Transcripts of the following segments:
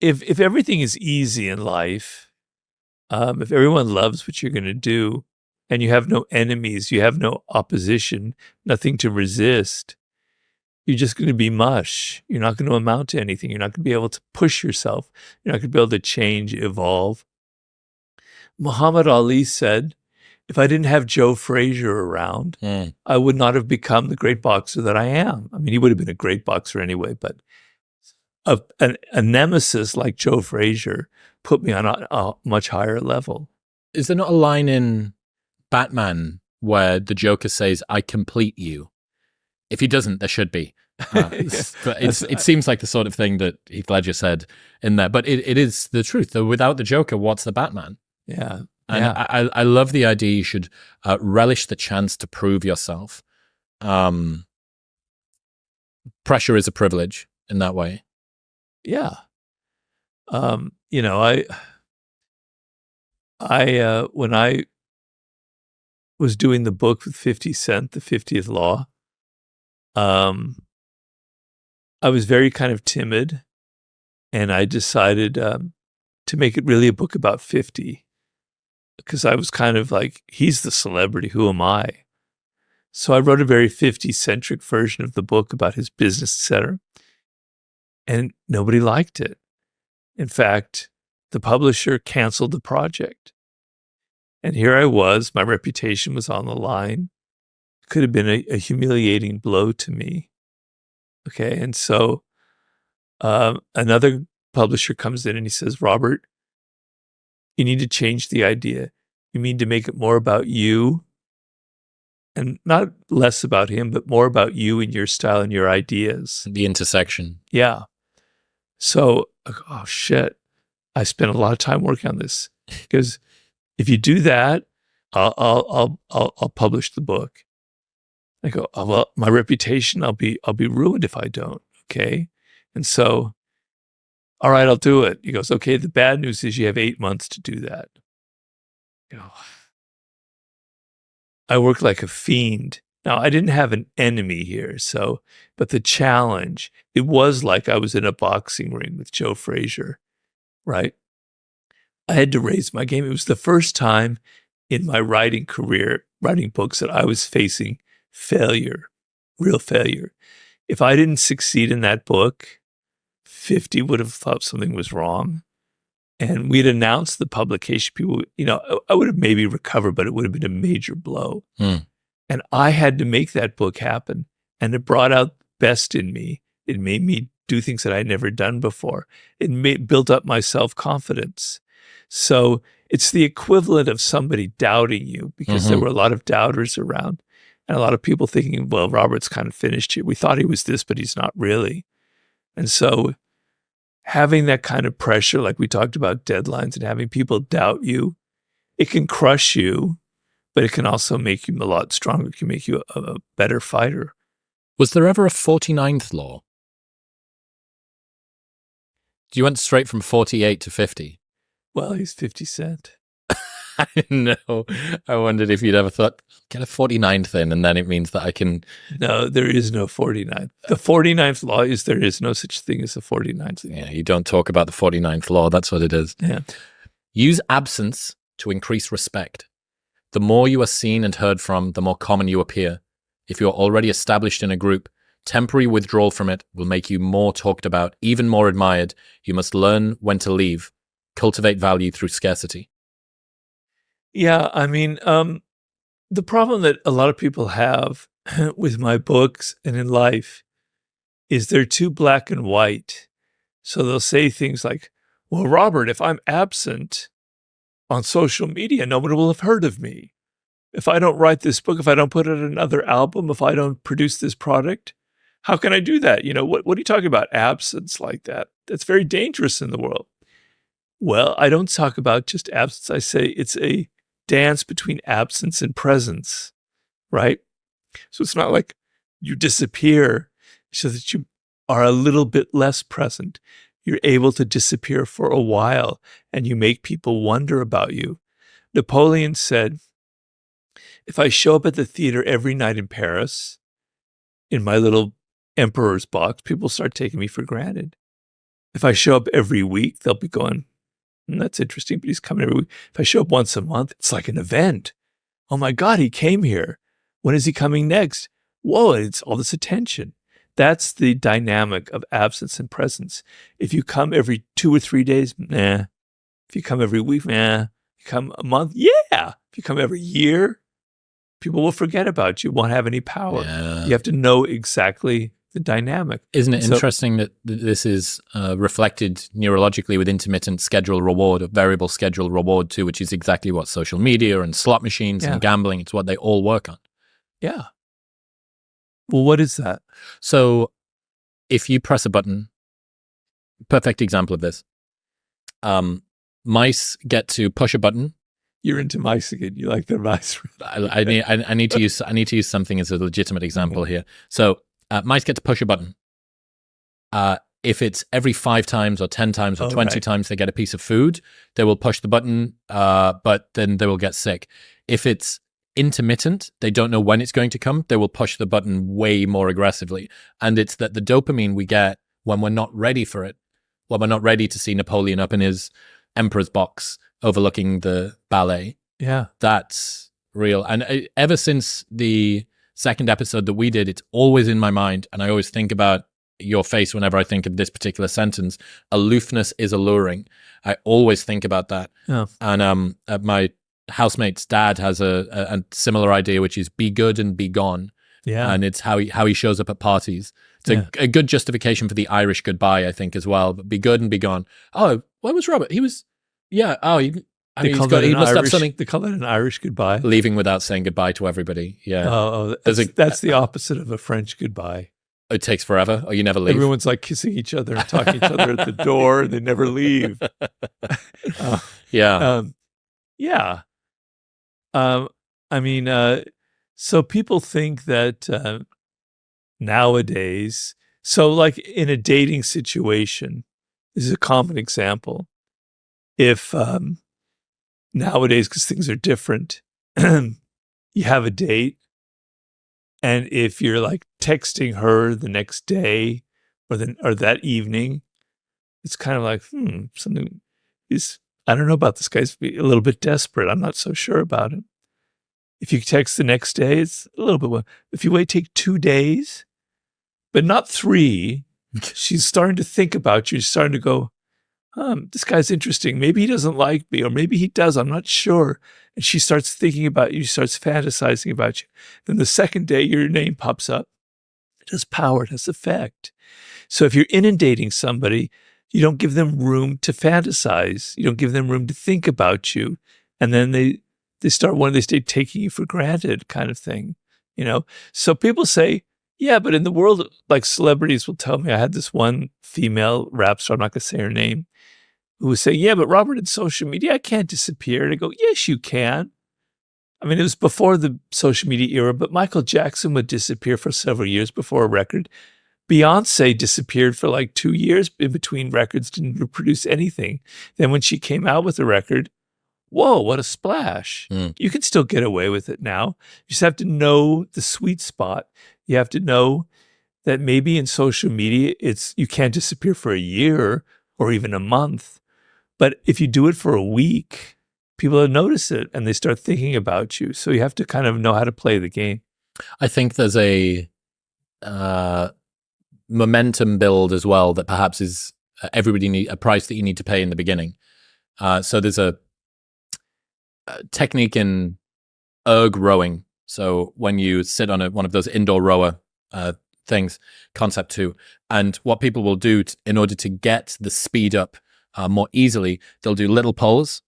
if everything is easy in life, if everyone loves what you're going to do, and you have no enemies, you have no opposition, nothing to resist, you're just going to be mush. You're not going to amount to anything. You're not going to be able to push yourself. You're not going to be able to change, evolve. Muhammad Ali said, if I didn't have Joe Frazier around, I would not have become the great boxer that I am. I mean, he would have been a great boxer anyway, but a nemesis like Joe Frazier put me on a much higher level. Is there not a line in Batman where the Joker says, I complete you? If he doesn't, there should be. But it seems like the sort of thing that Heath Ledger said in there. But it is the truth. Though without the Joker, what's the Batman? Yeah. And I love the idea you should relish the chance to prove yourself. Pressure is a privilege in that way. Yeah. You know, when I was doing the book with 50 Cent, The 50th Law, I was very kind of timid, and I decided to make it really a book about 50, because I was kind of like, he's the celebrity, who am I? So I wrote a very 50-centric version of the book about his business, etc., and nobody liked it. In fact, the publisher canceled the project. And here I was, my reputation was on the line. It could have been a humiliating blow to me. Okay, and so another publisher comes in and he says, Robert, you need to change the idea. You need to make it more about you, and not less about him, but more about you and your style and your ideas. The intersection. Yeah. So, oh shit, I spent a lot of time working on this, because if you do that, I'll publish the book. I go, oh, well, my reputation, I'll be ruined if I don't. Okay. And so, all right, I'll do it. He goes, okay, the bad news is you have 8 months to do that. I go, I worked like a fiend. Now, I didn't have an enemy here, but the challenge, it was like I was in a boxing ring with Joe Frazier, right? I had to raise my game. It was the first time in my writing career, writing books, that I was facing failure, real failure. If I didn't succeed in that book, 50 would have thought something was wrong. And we'd announced the publication. People, I would have maybe recovered, but it would have been a major blow. And I had to make that book happen. And it brought out the best in me. It made me do things that I'd never done before. It built up my self-confidence. So it's the equivalent of somebody doubting you, because there were a lot of doubters around, and a lot of people thinking, well, Robert's kind of finished here. We thought he was this, but he's not really. And so having that kind of pressure, like we talked about deadlines, and having people doubt you, it can crush you, but it can also make you a lot stronger. It can make you a better fighter. Was there ever a 49th law? You went straight from 48 to 50. Well, he's 50 Cent. I didn't know. I wondered if you'd ever thought, get a 49th in, and then it means that I can... No, there is no 49th. The 49th law is there is no such thing as a 49th law. Yeah, you don't talk about the 49th law. That's what it is. Yeah. Use absence to increase respect. The more you are seen and heard from, the more common you appear. If you're already established in a group, temporary withdrawal from it will make you more talked about, even more admired. You must learn when to leave. Cultivate value through scarcity. Yeah, I mean, the problem that a lot of people have with my books and in life is they're too black and white. So they'll say things like, well, Robert, if I'm absent on social media, nobody will have heard of me. If I don't write this book, if I don't put out another album, if I don't produce this product, how can I do that? What are you talking about? Absence like that? That's very dangerous in the world. Well, I don't talk about just absence. I say it's a dance between absence and presence, right? So it's not like you disappear so that you are a little bit less present. You're able to disappear for a while, and you make people wonder about you. Napoleon said, if I show up at the theater every night in Paris, in my little emperor's box, people start taking me for granted. If I show up every week, they'll be going, that's interesting, but he's coming every week. If I show up once a month, it's like an event. Oh my God, he came here. When is he coming next? Whoa, it's all this attention. That's the dynamic of absence and presence. If you come every 2 or 3 days, nah. If you come every week, nah. If you come a month, yeah. If you come every year, people will forget about you, won't have any power. Yeah. You have to know exactly the dynamic. Isn't it interesting that this is reflected neurologically with intermittent schedule reward, or variable schedule reward too, which is exactly what social media and slot machines and gambling, it's what they all work on. Yeah. Well, what is that? So if you press a button, perfect example of this, mice get to push a button. You're into mice again. You like the mice. I need to use something as a legitimate example here. So mice get to push a button. If it's every 5 times or 10 times or 20 times they get a piece of food, they will push the button, but then they will get sick. If it's intermittent, they don't know when it's going to come, they will push the button way more aggressively. And it's that the dopamine we get when we're not ready for it, when we're not ready to see Napoleon up in his emperor's box overlooking the ballet. Yeah. That's real. And ever since the second episode that we did, it's always in my mind. And I always think about your face whenever I think of this particular sentence. Aloofness is alluring. I always think about that. Oh. And my housemate's dad has a similar idea, which is be good and be gone. Yeah. And it's how he shows up at parties. It's a good justification for the Irish goodbye, I think, as well. But be good and be gone. Oh, where was Robert? He was, yeah. Oh, he must have something. They call it an Irish goodbye. Leaving without saying goodbye to everybody. Yeah. Oh, that's the opposite of a French goodbye. It takes forever, or you never leave. Everyone's like kissing each other and talking to each other at the door, and they never leave. Yeah. Yeah. I mean, so people think that nowadays, so like in a dating situation, this is a common example. If nowadays, because things are different, you have a date, and if you're like texting her the next day or that evening, it's kind of like, something is, I don't know about this guy's a little bit desperate. I'm not so sure about him. If you text the next day, it's a little bit. If you take 2 days, but not 3, she's starting to think about you. She's starting to go, this guy's interesting. Maybe he doesn't like me, or maybe he does. I'm not sure. And she starts thinking about you. She starts fantasizing about you. Then the second day, your name pops up. It has power. It has effect. So if you're inundating somebody, you don't give them room to fantasize. You don't give them room to think about you. And then they start taking you for granted, kind of thing, So people say, yeah, but in the world, like celebrities will tell me, I had this one female rap star, I'm not going to say her name, who was saying, yeah, but Robert, in social media, I can't disappear. And I go, yes, you can. I mean, it was before the social media era, but Michael Jackson would disappear for several years before a record. Beyonce disappeared for like 2 years in between records, didn't produce anything. Then when she came out with a record, whoa, what a splash. You can still get away with it now. You just have to know the sweet spot. You have to know that maybe in social media, you can't disappear for a year or even a month. But if you do it for a week, people will notice it and they start thinking about you. So you have to kind of know how to play the game. I think there's a momentum build as well that perhaps is a price that you need to pay in the beginning. So there's a technique in erg rowing. So when you sit on one of those indoor rower things, concept 2, and what people will do in order to get the speed up more easily, they'll do little pulls,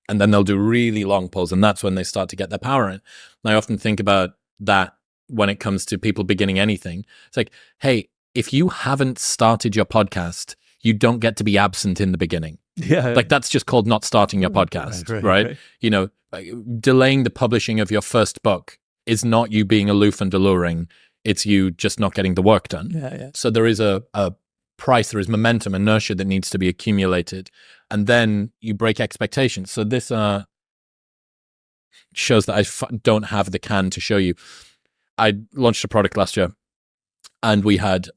and then they'll do really long pulls, and that's when they start to get their power in. And I often think about that when it comes to people beginning anything. It's like, hey, if you haven't started your podcast, you don't get to be absent in the beginning. Yeah. Like that's just called not starting your podcast, right? Delaying the publishing of your first book is not you being aloof and alluring. It's you just not getting the work done. Yeah. So there is a price, there is momentum, inertia that needs to be accumulated. And then you break expectations. So this shows that I don't have the can to show you. I launched a product last year. and we had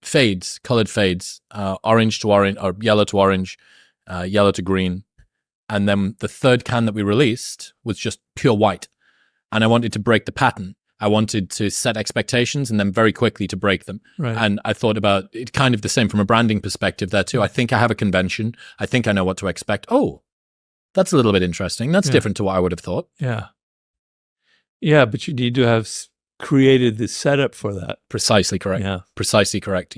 fades, colored fades, orange to orange, or yellow to orange, yellow to green. And then the third can that we released was just pure white. And I wanted to break the pattern. I wanted to set expectations and then very quickly to break them. Right. And I thought about it kind of the same from a branding perspective there too. I think I have a convention. I think I know what to expect. Oh, that's a little bit interesting. That's different to what I would have thought. Yeah. Yeah, but you need to have created the setup for that. Precisely correct. Yeah. Precisely correct.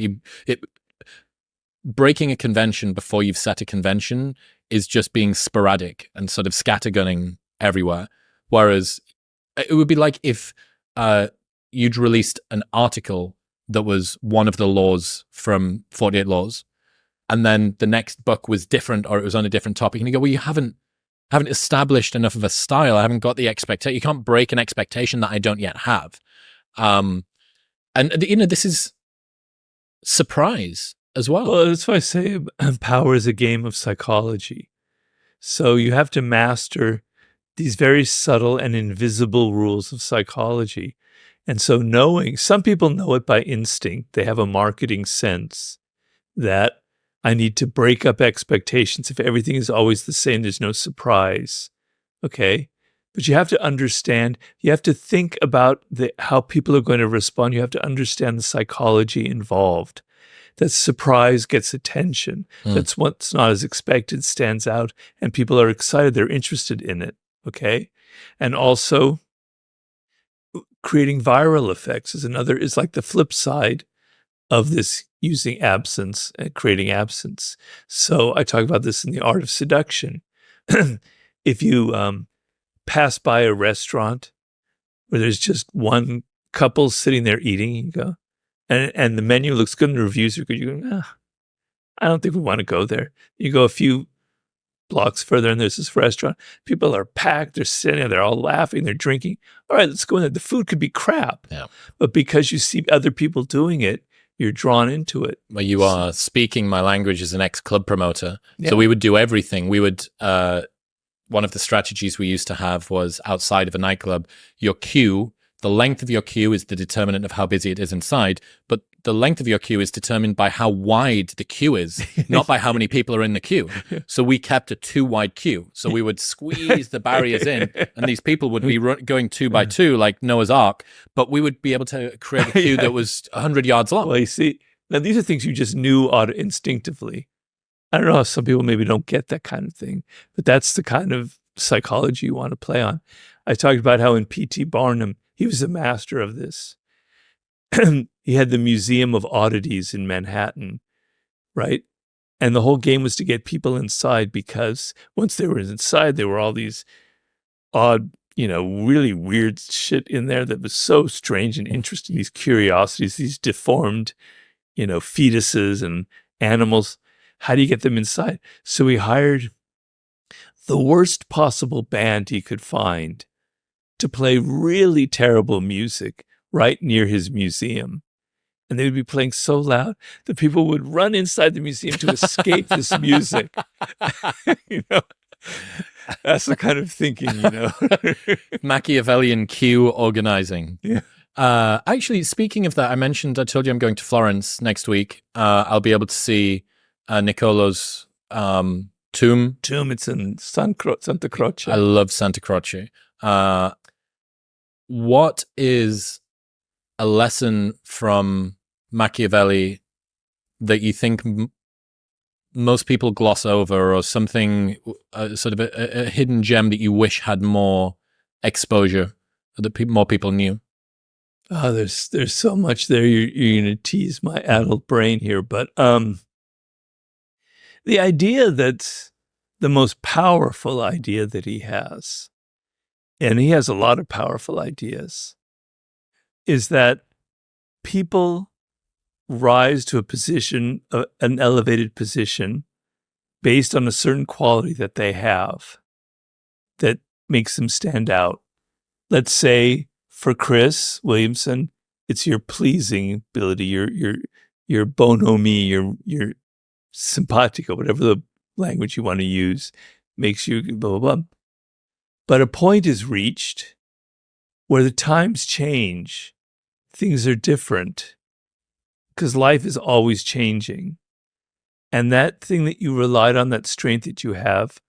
Breaking a convention before you've set a convention is just being sporadic and sort of scattergunning everywhere. Whereas it would be like if you'd released an article that was one of the laws from 48 Laws, and then the next book was different or it was on a different topic, and you go, well, you haven't established enough of a style. I haven't got the expectation. You can't break an expectation that I don't yet have. And this is surprise as well. Well, that's why I say power is a game of psychology. So you have to master these very subtle and invisible rules of psychology. And so some people know it by instinct. They have a marketing sense that I need to break up expectations. If everything is always the same, there's no surprise. Okay? But you have to understand, you have to think about how people are going to respond. You have to understand the psychology involved. That surprise gets attention. That's what's not as expected stands out, and people are excited. They're interested in it. Okay? And also, creating viral effects is like the flip side of this, using absence and creating absence. So I talk about this in The Art of Seduction. If you pass by a restaurant where there's just one couple sitting there eating, you go, and the menu looks good and the reviews are good, you go, I don't think we want to go there. You go a few blocks further and there's this restaurant. People are packed, they're sitting there, they're all laughing, they're drinking. All right, let's go in there. The food could be crap. Yeah. But because you see other people doing it, you're drawn into it. Well, you are speaking my language as an ex-club promoter. Yeah. So we would do everything. We would, one of the strategies we used to have was outside of a nightclub, your queue, the length of your queue is the determinant of how busy it is inside, but the length of your queue is determined by how wide the queue is, not by how many people are in the queue. So we kept a too wide queue. So we would squeeze the barriers in, and these people would be going 2 by 2 like Noah's Ark, but we would be able to create a queue that was 100 yards long. Well, you see, now these are things you just knew instinctively. I don't know how some people maybe don't get that kind of thing, but that's the kind of psychology you want to play on. I talked about how in P.T. Barnum, he was a master of this. He had the Museum of Oddities in Manhattan, right? And the whole game was to get people inside, because once they were inside, there were all these odd, really weird shit in there that was so strange and interesting, these curiosities, these deformed, fetuses and animals. How do you get them inside? So he hired the worst possible band he could find to play really terrible music right near his museum. And they would be playing so loud that people would run inside the museum to escape this music. That's the kind of thinking, Machiavellian queue organizing. Yeah. Actually, speaking of that, I told you I'm going to Florence next week. I'll be able to see Niccolo's tomb. It's in Santa Croce. I love Santa Croce. What is a lesson from Machiavelli that you think most people gloss over, or something, sort of a hidden gem that you wish had more exposure, that more people knew? Oh, there's so much there. You're going to tease my adult brain here, but the idea that the most powerful idea that he has, and he has a lot of powerful ideas, is that people rise to a position, an elevated position, based on a certain quality that they have that makes them stand out. Let's say for Chris Williamson, it's your pleasing ability, your bonhomie, your simpatico, whatever the language you want to use, makes you blah, blah, blah. But a point is reached where the times change, things are different, because life is always changing. And that thing that you relied on, that strength that you have,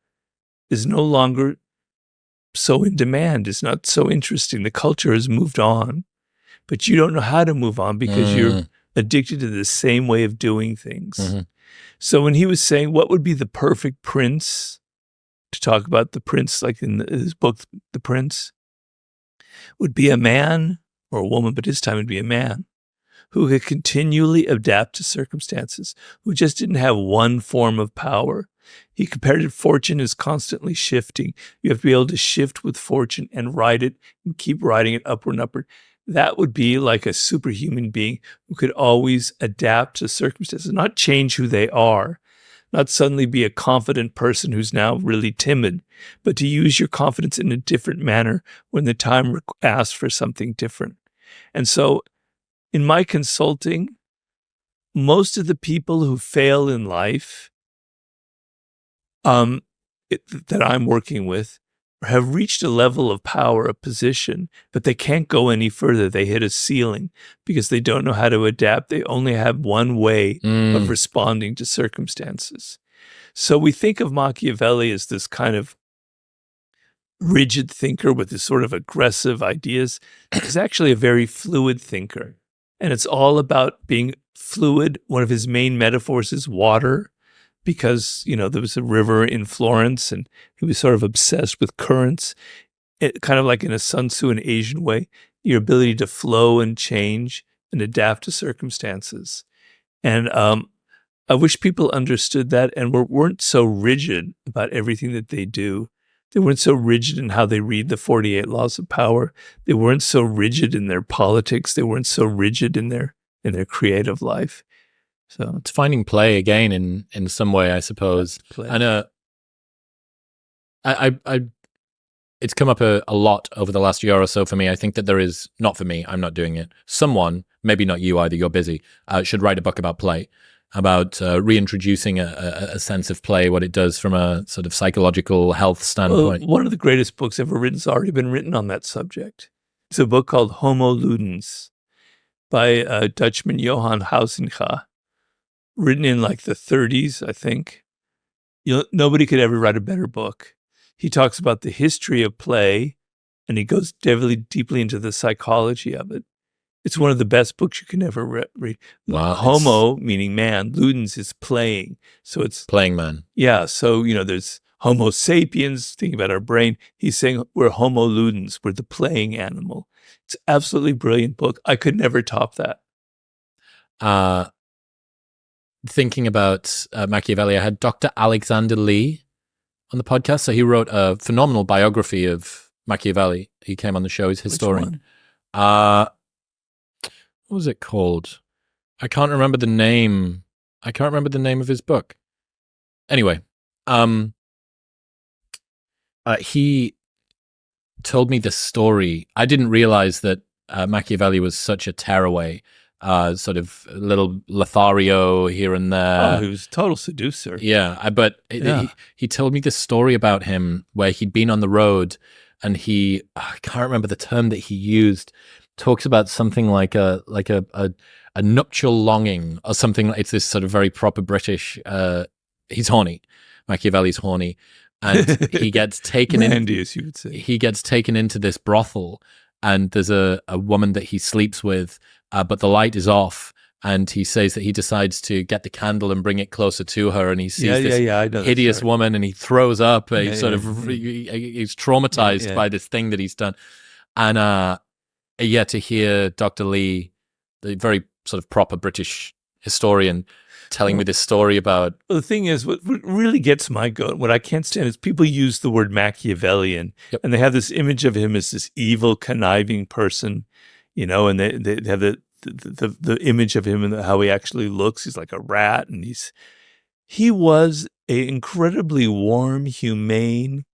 is no longer so in demand. It's not so interesting. The culture has moved on, but you don't know how to move on because you're addicted to the same way of doing things. Mm-hmm. So when he was saying what would be the perfect prince, to talk about the prince, like in his book, The Prince, would be a man or a woman, but this time it'd be a man who could continually adapt to circumstances, who just didn't have one form of power. He compared it, fortune is constantly shifting. You have to be able to shift with fortune and ride it and keep riding it upward and upward. That would be like a superhuman being who could always adapt to circumstances, not change who they are, not suddenly be a confident person who's now really timid, but to use your confidence in a different manner when the time asks for something different. And so in my consulting, most of the people who fail in life that I'm working with have reached a level of power, a position, but they can't go any further. They hit a ceiling because they don't know how to adapt. They only have one way of responding to circumstances. So we think of Machiavelli as this kind of rigid thinker with this sort of aggressive ideas. He's actually a very fluid thinker. And it's all about being fluid. One of his main metaphors is water, because, there was a river in Florence and he was sort of obsessed with currents, kind of like in a Sun Tzu, an Asian way, your ability to flow and change and adapt to circumstances. And I wish people understood that and weren't so rigid about everything that they do. They weren't so rigid in how they read the 48 laws of power. They weren't so rigid in their politics. They weren't so rigid in their creative life. So it's finding play again in some way, I suppose. Play. And it's come up a lot over the last year or so for me. I think that there is, not for me, I'm not doing it. Someone, maybe not you either, you're busy, should write a book about play, about reintroducing a sense of play, what it does from a sort of psychological health standpoint. Well, one of the greatest books ever written has already been written on that subject. It's a book called Homo Ludens by Dutchman Johann Huizinga, written in like the 30s, I think. Nobody could ever write a better book. He talks about the history of play, and he goes deeply into the psychology of it. It's one of the best books you can ever read. Wow. Homo, meaning man. Ludens is playing. So it's playing man. Yeah. So, there's Homo sapiens, thinking about our brain. He's saying we're Homo Ludens. We're the playing animal. It's an absolutely brilliant book. I could never top that. Thinking about Machiavelli, I had Dr. Alexander Lee on the podcast. So he wrote a phenomenal biography of Machiavelli. He came on the show. He's a historian. What was it called? I can't remember the name. I can't remember the name of his book. Anyway, he told me this story. I didn't realize that Machiavelli was such a tearaway, sort of little Lothario here and there. Oh, he was a total seducer. Yeah, but he told me this story about him where he'd been on the road and I can't remember the term that he used, talks about something like a nuptial longing or something. It's this sort of very proper British, he's horny. Machiavelli's horny. And he gets taken Randy, as you would say. He gets taken into this brothel, and there's a woman that he sleeps with, but the light is off. And he says that he decides to get the candle and bring it closer to her, and he sees this hideous woman, and he throws up. He's traumatized by this thing that he's done. And to hear Dr. Lee, the very sort of proper British historian, telling me this story about... Well, the thing is, what really gets my goat, what I can't stand is people use the word Machiavellian, and they have this image of him as this evil, conniving person, and they have the image of him and how he actually looks. He's like a rat, and he was an incredibly warm, humane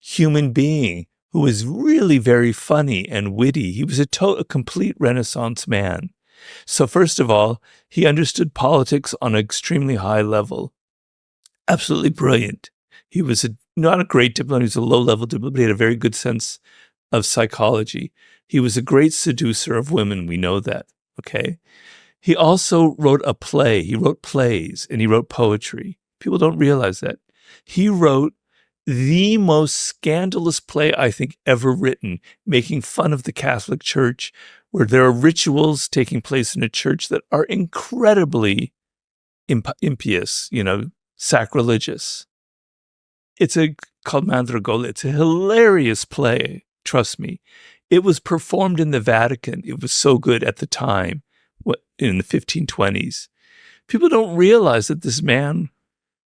human being who was really very funny and witty. He was a complete Renaissance man. So first of all, he understood politics on an extremely high level. Absolutely brilliant. He was not a great diplomat, he was a low-level diplomat, but he had a very good sense of psychology. He was a great seducer of women, we know that, okay? He also wrote a play. He wrote plays and he wrote poetry. People don't realize that. He wrote the most scandalous play I think ever written, making fun of the Catholic Church, where there are rituals taking place in a church that are incredibly impious, sacrilegious. It's called Mandragola. It's a hilarious play. Trust me. It was performed in the Vatican. It was so good at the time, in the 1520s. People don't realize that this man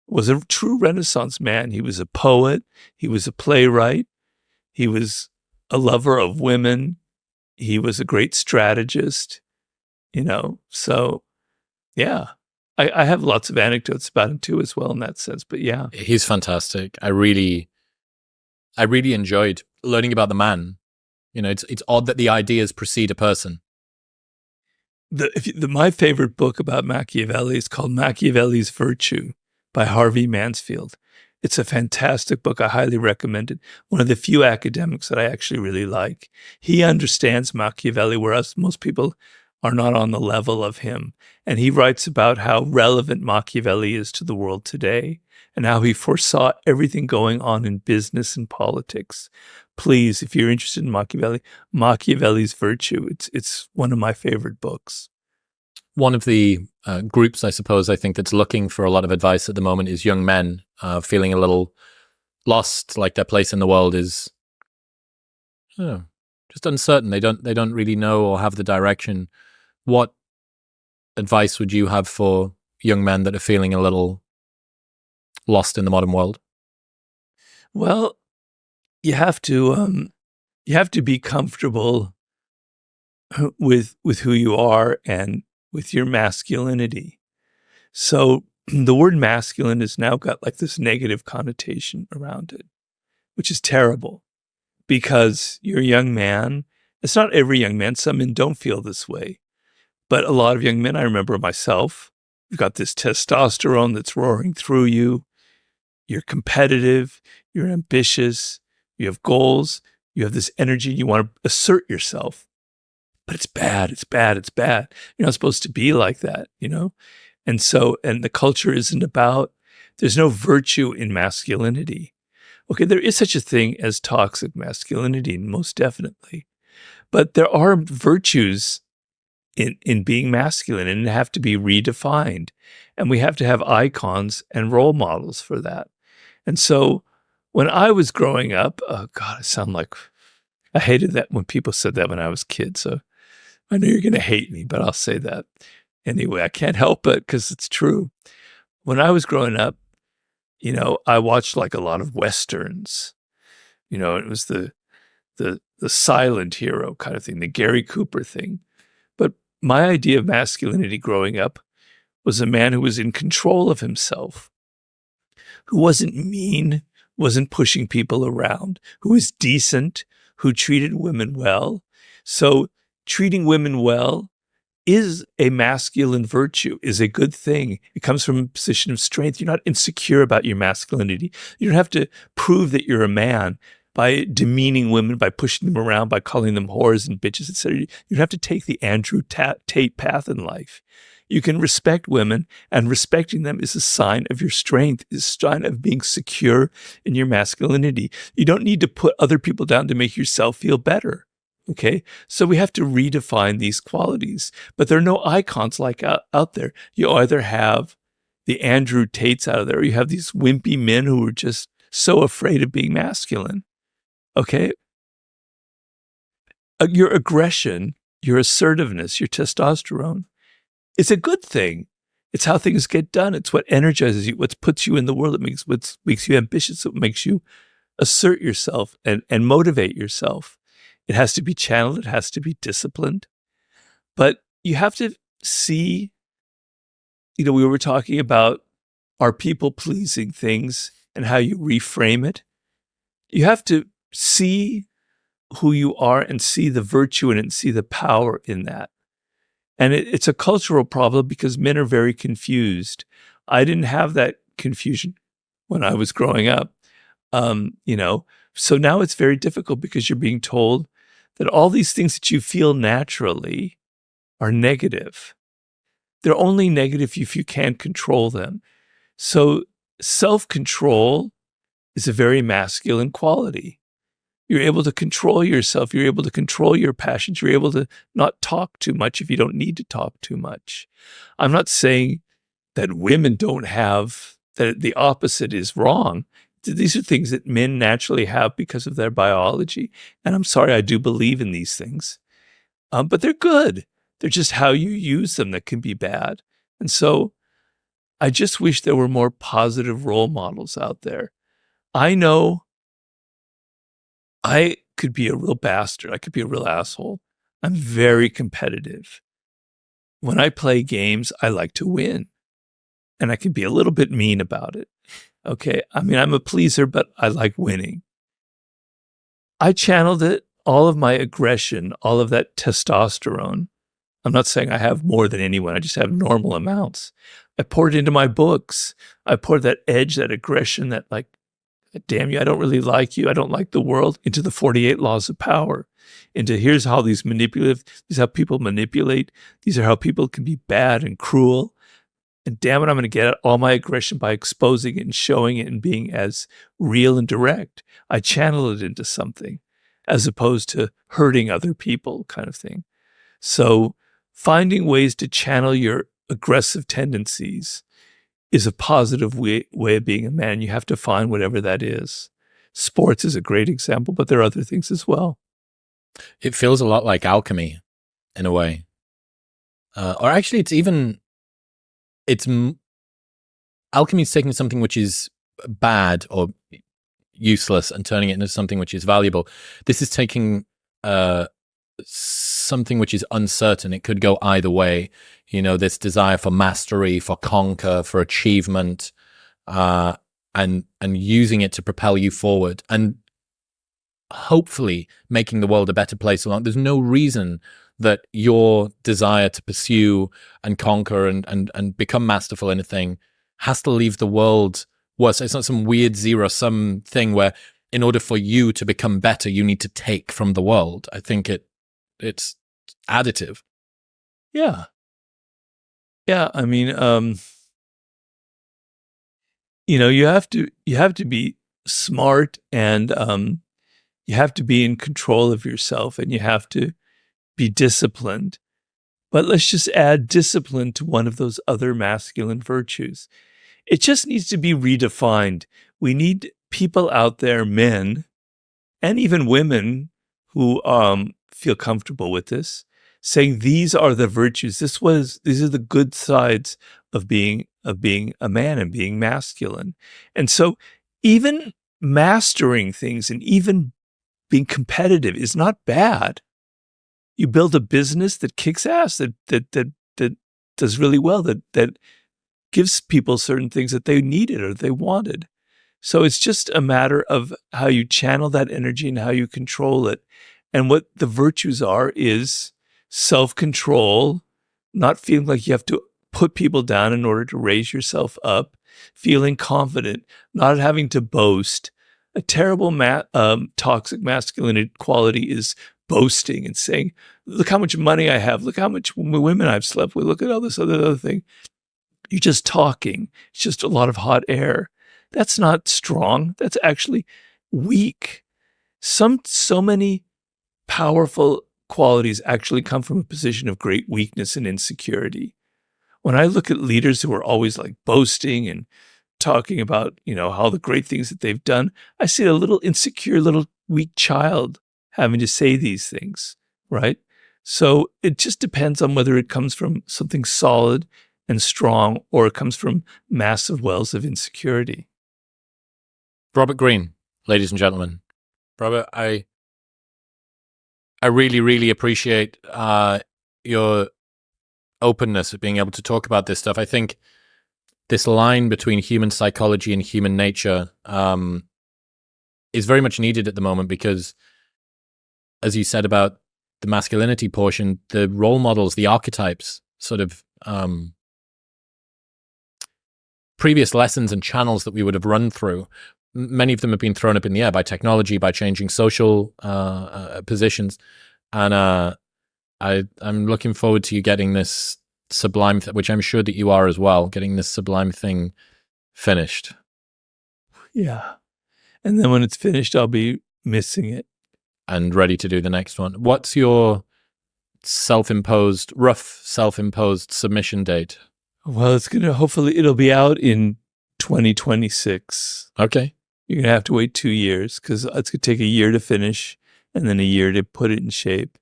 was a true Renaissance man. He was a poet. He was a playwright. He was a lover of women. He was a great strategist, So, yeah, I have lots of anecdotes about him too, as well, in that sense. But yeah, he's fantastic. I really enjoyed learning about the man. It's odd that the ideas precede a person. My favorite book about Machiavelli is called Machiavelli's Virtue by Harvey Mansfield. It's a fantastic book. I highly recommend it. One of the few academics that I actually really like. He understands Machiavelli, whereas most people are not on the level of him. And he writes about how relevant Machiavelli is to the world today and how he foresaw everything going on in business and politics. Please, if you're interested in Machiavelli, Machiavelli's Virtue. It's one of my favorite books. One of the groups, I suppose, I think that's looking for a lot of advice at the moment is young men feeling a little lost, like their place in the world is just uncertain. They don't really know or have the direction. What advice would you have for young men that are feeling a little lost in the modern world? Well, you have to be comfortable with who you are and with your masculinity. So the word masculine has now got like this negative connotation around it, which is terrible because you're a young man. It's not every young man. Some men don't feel this way. But a lot of young men, I remember myself, you've got this testosterone that's roaring through you. You're competitive. You're ambitious. You have goals. You have this energy. You want to assert yourself. But it's bad. It's bad. It's bad. You're not supposed to be like that, And the culture isn't about, there's no virtue in masculinity. Okay, there is such a thing as toxic masculinity, most definitely. But there are virtues in being masculine, and have to be redefined. And we have to have icons and role models for that. And so when I was growing up, oh God, I hated that when people said that when I was a kid. So I know you're going to hate me, but I'll say that anyway. I can't help it because it's true. When I was growing up, I watched like a lot of Westerns. It was the silent hero kind of thing, the Gary Cooper thing. But my idea of masculinity growing up was a man who was in control of himself, who wasn't mean, wasn't pushing people around, who was decent, who treated women well. So treating women well is a masculine virtue, is a good thing. It comes from a position of strength. You're not insecure about your masculinity. You don't have to prove that you're a man by demeaning women, by pushing them around, by calling them whores and bitches, etc. You don't have to take the Andrew Tate path in life. You can respect women, and respecting them is a sign of your strength, is a sign of being secure in your masculinity. You don't need to put other people down to make yourself feel better. Okay, so we have to redefine these qualities, but there are no icons like out there. You either have the Andrew Tates out of there, or you have these wimpy men who are just so afraid of being masculine. Okay, your aggression, your assertiveness, your testosterone, it's a good thing. It's how things get done. It's what energizes you, what puts you in the world. What makes you ambitious. What makes you assert yourself and motivate yourself. It has to be channeled. It has to be disciplined. But you have to see, we were talking about our people-pleasing things and how you reframe it. You have to see who you are and see the virtue in it and see the power in that. And it's a cultural problem because men are very confused. I didn't have that confusion when I was growing up, So now it's very difficult because you're being told that all these things that you feel naturally are negative. they're only negative if you can't control them. So self-control is a very masculine quality. You're able to control yourself. You're able to control your passions. You're able to not talk too much if you don't need to talk too much. I'm not saying that women don't have, that the opposite is wrong. These are things that men naturally have because of their biology. And I'm sorry, I do believe in these things. But they're good. They're just how you use them that can be bad. And so I just wish there were more positive role models out there. I know I could be a real bastard. I could be a real asshole. I'm very competitive. When I play games, I like to win. And I can be a little bit mean about it. Okay. I mean, I'm a pleaser, but I like winning. I channeled it, all of my aggression, all of that testosterone. I'm not saying I have more than anyone. I just have normal amounts. I poured it into my books. I poured that edge, that aggression, that like, damn you, I don't really like you. I don't like the world, into the 48 laws of power, into here's how these is how people manipulate. These are how people can be bad and cruel. And damn it, I'm going to get all my aggression by exposing it and showing it and being as real and direct. I channel it into something as opposed to hurting other people kind of thing. So finding ways to channel your aggressive tendencies is a positive way of being a man. You have to find whatever that is. Sports is a great example, but there are other things as well. It feels a lot like alchemy in a way. Or actually, alchemy is taking something which is bad or useless and turning it into something which is valuable. This is taking something which is uncertain. It could go either way. You know, this desire for mastery, for conquer, for achievement, and using it to propel you forward and hopefully making the world a better place. There's no reason that your desire to pursue and conquer and become masterful in a thing has to leave the world worse. It's not some weird zero-sum thing where in order for you to become better, you need to take from the world. I think it's additive. Yeah. Yeah. I mean, you have to be smart, and you have to be in control of yourself, and you have to be disciplined. But let's just add discipline to one of those other masculine virtues. It just needs to be redefined. We need people out there, men, and even women who feel comfortable with this, saying these are the virtues. These are the good sides of being a man and being masculine. And so even mastering things and even being competitive is not bad. You build a business that kicks ass, that does really well, that gives people certain things that they needed or they wanted. So it's just a matter of how you channel that energy and how you control it. And what the virtues are is self-control, not feeling like you have to put people down in order to raise yourself up, feeling confident, not having to boast. A terrible toxic masculinity quality is boasting and saying, look how much money I have, look how much women I've slept with, look at all this other thing. You're just talking. It's just a lot of hot air. That's not strong. That's actually weak. So many powerful qualities actually come from a position of great weakness and insecurity. When I look at leaders who are always like boasting and talking about, all the great things that they've done, I see a little insecure, little weak child having to say these things, right? So it just depends on whether it comes from something solid and strong or it comes from massive wells of insecurity. Robert Greene, ladies and gentlemen. Robert, I really, really appreciate your openness of being able to talk about this stuff. I think this line between human psychology and human nature is very much needed at the moment because, as you said about the masculinity portion, the role models, the archetypes, sort of previous lessons and channels that we would have run through, many of them have been thrown up in the air by technology, by changing social positions. And I'm looking forward to you getting this sublime, which I'm sure that you are as well, getting this sublime thing finished. Yeah. And then when it's finished, I'll be missing it. And ready to do the next one. What's your rough self-imposed submission date? Well, hopefully it'll be out in 2026. Okay. You're going to have to wait 2 years because it's going to take a year to finish and then a year to put it in shape.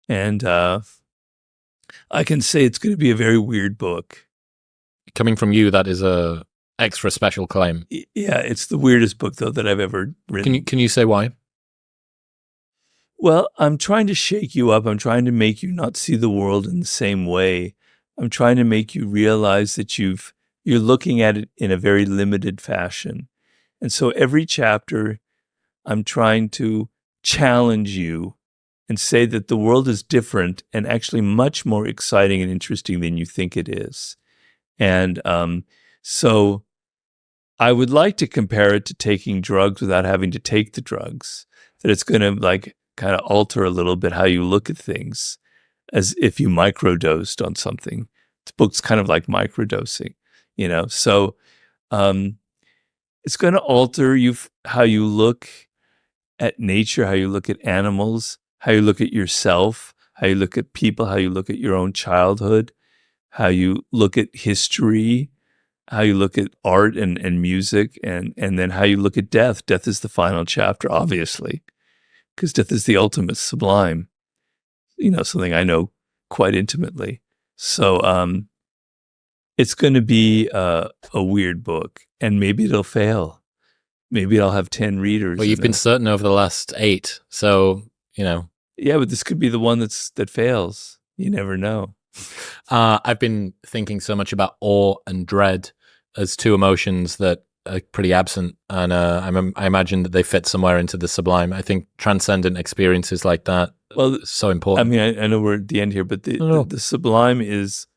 And I can say it's going to be a very weird book. Coming from you, that is a extra special claim. Yeah, it's the weirdest book, though, that I've ever written. Can you say why? Well, I'm trying to shake you up. I'm trying to make you not see the world in the same way. I'm trying to make you realize that you're looking at it in a very limited fashion. And so every chapter, I'm trying to challenge you and say that the world is different and actually much more exciting and interesting than you think it is. And so I would like to compare it to taking drugs without having to take the drugs, that it's going to kind of alter a little bit how you look at things as if you microdosed on something. The book's kind of like microdosing, So it's going to alter how you look at nature, how you look at animals, how you look at yourself, how you look at people, how you look at your own childhood, how you look at history, how you look at art and music, and then how you look at death. Death is the final chapter, obviously, because death is the ultimate sublime, something I know quite intimately. So it's going to be a weird book, and maybe it'll fail. Maybe I'll have 10 readers. Well, you've been certain over the last 8, so, Yeah, but this could be the one that fails. You never know. I've been thinking so much about awe and dread as 2 emotions that are pretty absent, and I imagine that they fit somewhere into the sublime. I think transcendent experiences like that are so important. I mean, I know we're at the end here, but the sublime is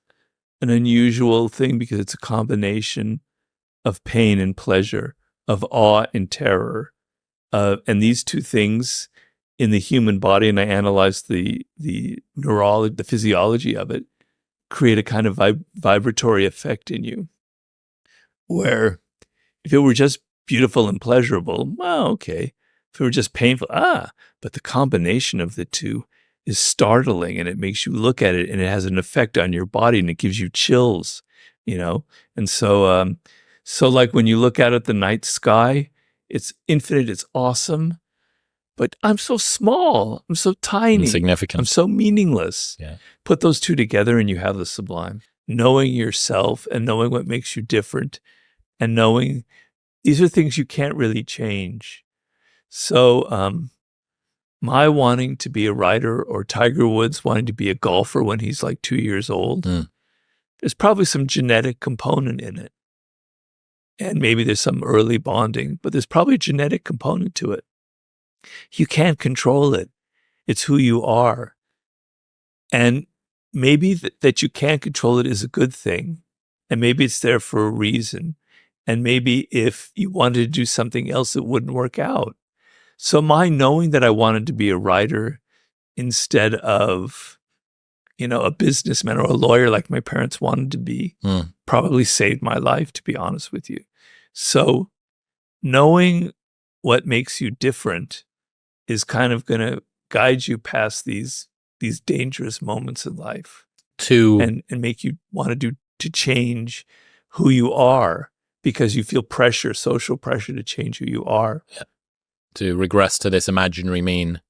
an unusual thing because it's a combination of pain and pleasure, of awe and terror, and these 2 things in the human body, and I analyzed the neurology, the physiology of it, create a kind of vibratory effect in you, where if it were just beautiful and pleasurable, well, okay. If it were just painful, but the combination of the 2 is startling, and it makes you look at it, and it has an effect on your body, and it gives you chills, And so, like when you look out at the night sky, it's infinite, it's awesome, but I'm so small, I'm so tiny, insignificant, I'm so meaningless. Yeah. Put those 2 together, and you have the sublime. Knowing yourself and knowing what makes you different, and knowing these are things you can't really change. So my wanting to be a writer, or Tiger Woods wanting to be a golfer when he's like 2 years old, there's probably some genetic component in it. And maybe there's some early bonding, but there's probably a genetic component to it. You can't control it. It's who you are. And maybe that you can't control it is a good thing. And maybe it's there for a reason. And maybe if you wanted to do something else, it wouldn't work out. So my knowing that I wanted to be a writer instead of, a businessman or a lawyer like my parents wanted to be, probably saved my life, to be honest with you. So knowing what makes you different is kind of going to guide you past these dangerous moments in life and make you want to change who you are, because you feel pressure, social pressure, to change who you are. Yeah. To regress to this imaginary mean.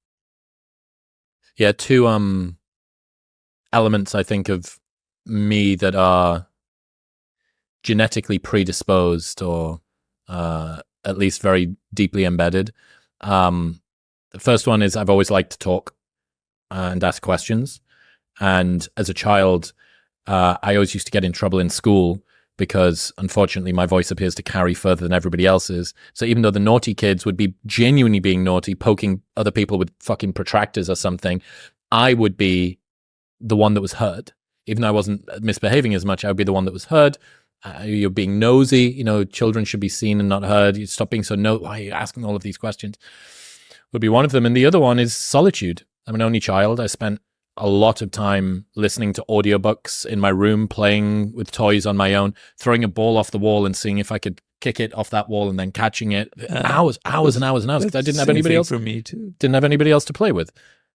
Yeah, 2 elements, I think, of me that are genetically predisposed, or at least very deeply embedded. The first one is I've always liked to talk and ask questions. And as a child, I always used to get in trouble in school because, unfortunately, my voice appears to carry further than everybody else's. So even though the naughty kids would be genuinely being naughty, poking other people with fucking protractors or something, I would be the one that was heard. Even though I wasn't misbehaving as much, I would be the one that was heard. You're being nosy. Children should be seen and not heard. You stop being so why are you asking all of these questions? Would be one of them. And the other one is solitude. I'm an only child. I spent a lot of time listening to audiobooks in my room, playing with toys on my own, throwing a ball off the wall and seeing if I could kick it off that wall and then catching it. Hours and hours and hours, because I didn't have anybody else. For me too. Didn't have anybody else to play with.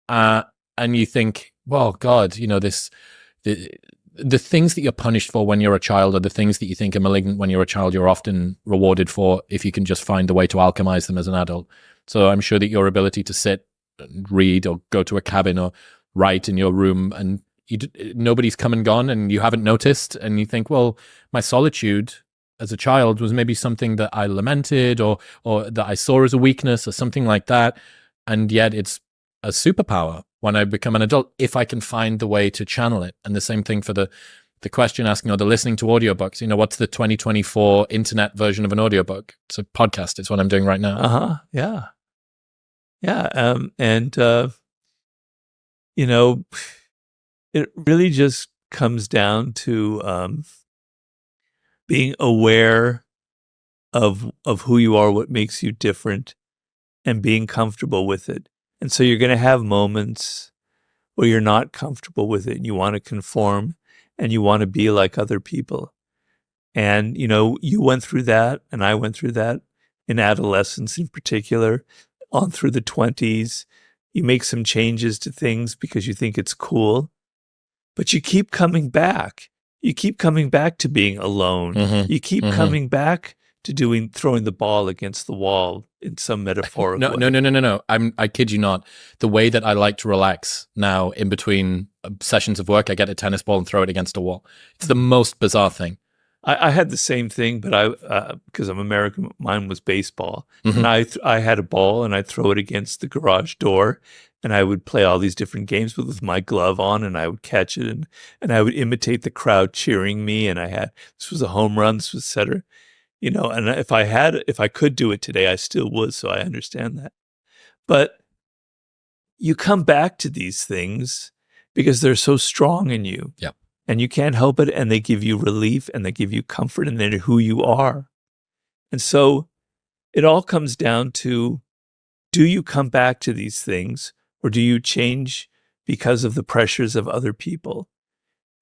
And you think, well, God, you know, the things that you're punished for when you're a child, or the things that you think are malignant when you're a child, you're often rewarded for if you can just find a way to alchemize them as an adult. So I'm sure that your ability to sit and read or go to a cabin or write in your room and nobody's come and gone and you haven't noticed, and you think, well, my solitude as a child was maybe something that I lamented or that I saw as a weakness or something like that. And yet it's a superpower when I become an adult, if I can find the way to channel it. And the same thing for the question asking or the listening to audiobooks. You know, what's the 2024 internet version of an audiobook? It's a podcast. It's what I'm doing right now. Yeah. Yeah. You know, it really just comes down to being aware of who you are, what makes you different, and being comfortable with it. And so you're going to have moments where you're not comfortable with it and you want to conform and you want to be like other people. And, you know, you went through that and I went through that in adolescence in particular, on through the 20s. You make some changes to things because you think it's cool, but you keep coming back. You keep coming back to being alone. Mm-hmm. You keep coming back to throwing the ball against the wall in some metaphorical way. No. I kid you not. The way that I like to relax now in between sessions of work, I get a tennis ball and throw it against a wall. It's the most bizarre thing. I had the same thing, but because I'm American, mine was baseball. Mm-hmm. And I had a ball and I'd throw it against the garage door and I would play all these different games with my glove on and I would catch it and I would imitate the crowd cheering me. And this was a home run, this was setter. You know, and if I could do it today, I still would. So I understand that. But you come back to these things because they're so strong in you. Yep. And you can't help it. And they give you relief and they give you comfort and they're who you are. And so it all comes down to, do you come back to these things or do you change because of the pressures of other people?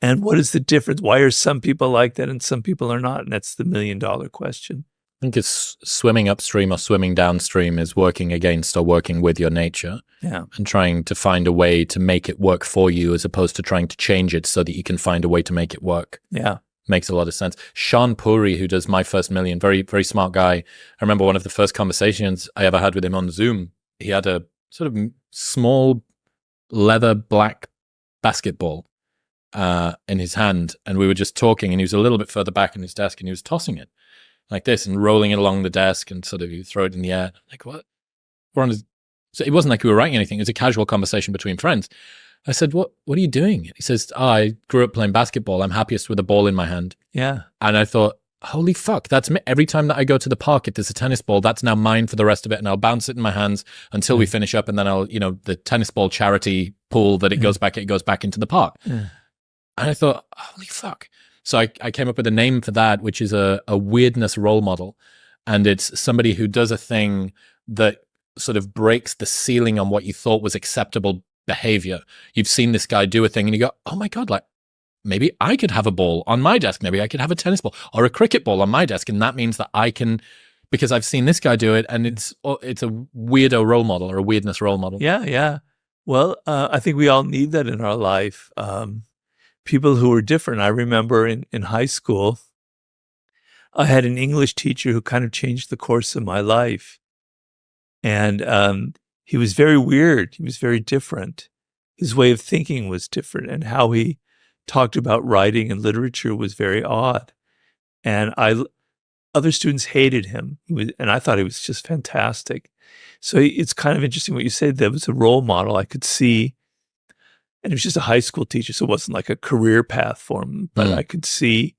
And what is the difference? Why are some people like that and some people are not? And that's the $1 million question. I think it's swimming upstream or swimming downstream is working against or working with your nature. Yeah. And trying to find a way to make it work for you as opposed to trying to change it so that you can find a way to make it work. Yeah. Makes a lot of sense. Sean Puri, who does My First Million, very, very smart guy. I remember one of the first conversations I ever had with him on Zoom. He had a sort of small leather black basketball in his hand, and we were just talking, and he was a little bit further back in his desk, and he was tossing it like this and rolling it along the desk, and sort of you throw it in the air. Like, what? So it wasn't like we were writing anything. It was a casual conversation between friends. I said, what are you doing? He says, I grew up playing basketball. I'm happiest with a ball in my hand. Yeah. And I thought, holy fuck, that's me. Every time that I go to the park, if there's a tennis ball, that's now mine for the rest of it. And I'll bounce it in my hands until we finish up. And then I'll, the tennis ball charity pool that it goes back into the park. Yeah. And I thought, holy fuck. So I came up with a name for that, which is a weirdness role model. And it's somebody who does a thing that sort of breaks the ceiling on what you thought was acceptable behavior. You've seen this guy do a thing and you go, oh my God, like maybe I could have a ball on my desk. Maybe I could have a tennis ball or a cricket ball on my desk. And that means that I can, because I've seen this guy do it, and it's a weirdo role model or a weirdness role model. Yeah. Yeah. Well, I think we all need that in our life. People who are different. I remember in high school, I had an English teacher who kind of changed the course of my life. And he was very weird. He was very different. His way of thinking was different, and how he talked about writing and literature was very odd. And other students hated him, and I thought he was just fantastic. So it's kind of interesting what you said. There was a role model I could see, and it was just a high school teacher, so it wasn't like a career path for him, but I could see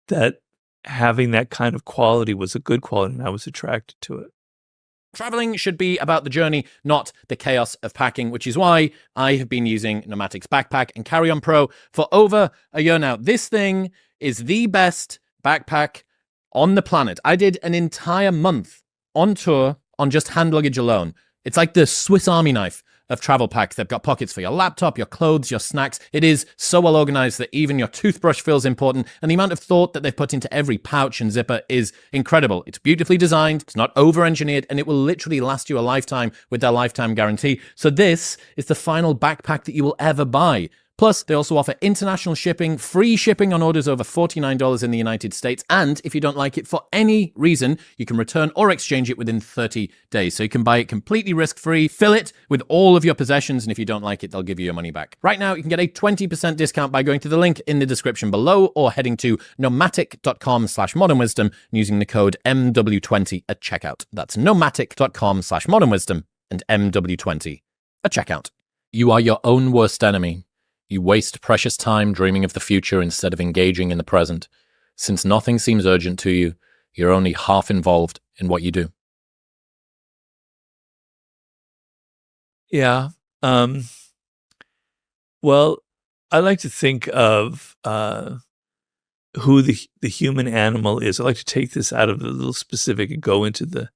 that having that kind of quality was a good quality, and I was attracted to it. Traveling should be about the journey, not the chaos of packing, which is why I have been using Nomatic's Backpack and Carry-On Pro for over a year now. This thing is the best backpack on the planet. I did an entire month on tour on just hand luggage alone. It's like the Swiss Army knife of travel packs. They've got pockets for your laptop, your clothes, your snacks. It is so well organized that even your toothbrush feels important, and the amount of thought that they've put into every pouch and zipper is incredible. It's beautifully designed, it's not over-engineered, and it will literally last you a lifetime with their lifetime guarantee. So this is the final backpack that you will ever buy. Plus, they also offer international shipping, free shipping on orders over $49 in the United States, and if you don't like it for any reason, you can return or exchange it within 30 days. So you can buy it completely risk-free, fill it with all of your possessions, and if you don't like it, they'll give you your money back. Right now, you can get a 20% discount by going to the link in the description below or heading to nomatic.com/modernwisdom and using the code MW20 at checkout. That's nomatic.com/modernwisdom and MW20 at checkout. You are your own worst enemy. You waste precious time dreaming of the future instead of engaging in the present. Since nothing seems urgent to you, you're only half involved in what you do. Yeah. Well, I like to think of who the human animal is. I like to take this out of the little specific and go into the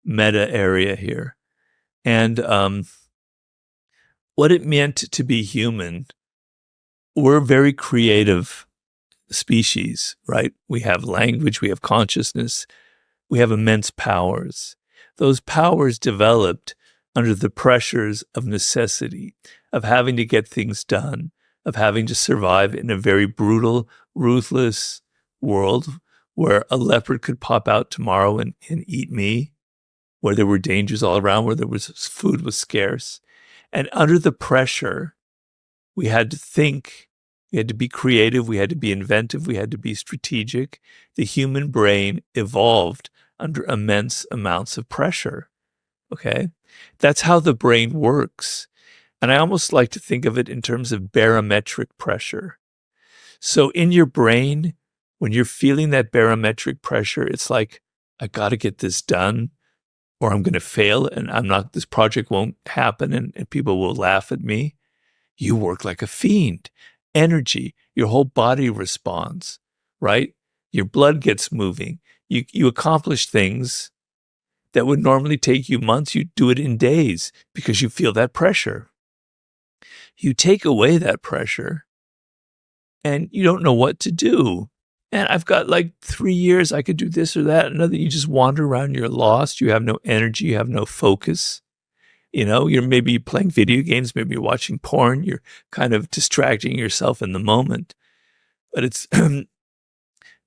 meta area here. And what it meant to be human. We're a very creative species, right? We have language, we have consciousness, we have immense powers. Those powers developed under the pressures of necessity, of having to get things done, of having to survive in a very brutal, ruthless world where a leopard could pop out tomorrow and eat me, where there were dangers all around, where food was scarce. And under the pressure, we had to think, we had to be creative, we had to be inventive, we had to be strategic. The human brain evolved under immense amounts of pressure, okay? That's how the brain works. And I almost like to think of it in terms of barometric pressure. So in your brain, when you're feeling that barometric pressure, it's like, I got to get this done or I'm going to fail and this project won't happen and people will laugh at me. You work like a fiend. Energy, your whole body responds, right? Your blood gets moving. You accomplish things that would normally take you months. You do it in days because you feel that pressure. You take away that pressure and you don't know what to do. And I've got like 3 years, I could do this or that. Another, you just wander around, you're lost. You have no energy, you have no focus. You know, you're maybe playing video games, maybe you're watching porn, you're kind of distracting yourself in the moment. But it's,